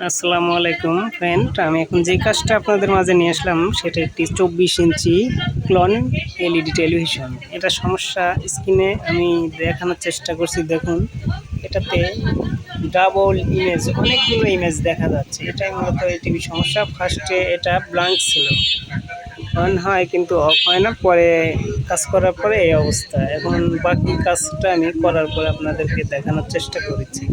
আসসালামু আলাইকুম ফ্রেন্ড, আমি এখন যে কাজটা আপনাদের মাঝে নিয়ে আসলাম সেটা একটি 24 ইঞ্চি ক্লন এলইডি টেলিভিশন। এটা সমস্যা স্ক্রিনে আমি দেখানোর চেষ্টা করছি। দেখুন, এটাতে ডাবল ইমেজ, অনেকগুলো ইমেজ দেখা যাচ্ছে। এটাই মূলত এই টিভি সমস্যা। ফার্স্টে এটা ব্ল্যাঙ্ক ছিল, অন হয় কিন্তু অফ হয় না। পরে কাজ করার পরে এই অবস্থা। এখন বাকি কাজটা আমি করার পরে আপনাদেরকে দেখানোর চেষ্টা করেছি।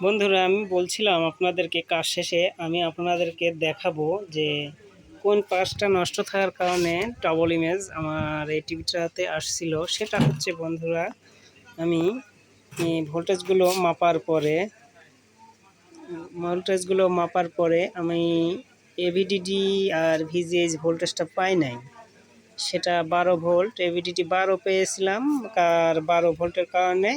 বন্ধুরা, আমি বলছিলাম আপনাদেরকে কাজ শেষে আমি আপনাদেরকে দেখাবো যে কোন পার্টসটা নষ্ট থাকার কারণে ডাবল ইমেজ আমার এই টিভিটাতে আসছিল। সেটা হচ্ছে বন্ধুরা, আমি ভোল্টেজগুলো মাপার পরে আমি এভিডিডি আর ভিজিএইচ ভোল্টেজটা পাই নাই। সেটা 12 ভোল্ট, এভিডিটি 12 পেয়েছিলাম। আর 12 ভোল্টের কারণে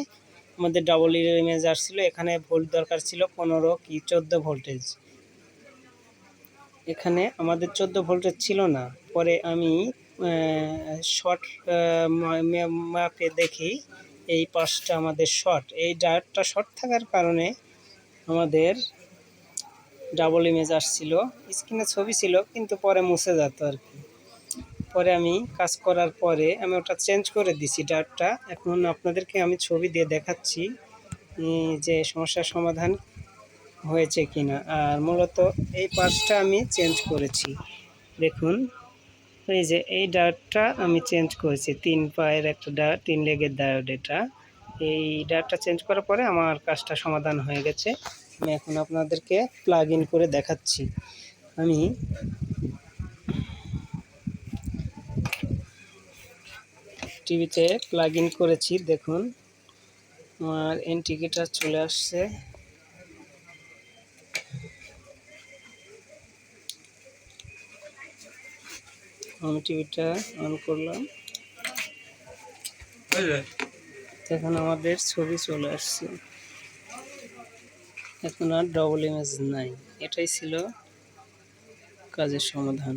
আমাদের ডাবল ইমেজ আসছিল। এখানে ভোল্ট দরকার ছিল 15 কি 14 ভোল্টেজ। এখানে আমাদের 14 ভোল্টেজ ছিল না। পরে আমি শর্ট মাপে দেখি এই পাশটা আমাদের শর্ট, এই ডায়োডটা শর্ট থাকার কারণে আমাদের ডাবল ইমেজ আসছিল। স্ক্রিনে ছবি ছিল কিন্তু পরে মুছে যেত আর কি। পরে আমি কাজ করার পরে আমি ওটা চেঞ্জ করে দিছি ডায়োডটা। এখন আপনাদেরকে আমি ছবি দিয়ে দেখাচ্ছি যে সমস্যার সমাধান হয়েছে কিনা। আর মূলত এই পার্টসটা আমি চেঞ্জ করেছি। দেখুন, এই যে এই ডায়োডটা আমি চেঞ্জ করেছি। 3 পায়ের একটা ডায়োড, 3 লেগের ডায়োড এটা। এই ডায়োডটা চেঞ্জ করার পরে আমার কাজটা সমাধান হয়ে গেছে। আমি এখন আপনাদেরকে প্লাগ ইন করে দেখাচ্ছি। আমি টিভিতে প্লাগ ইন করেছি। দেখুন, আমার ইন্ডিকেটর চলে আসছে। আমি টিভিটা অন করলাম, এখন আমাদের ছবি চলে আসছে। এখন আর ডবল ইমেজ নাই। এটাই ছিল কাজের সমাধান।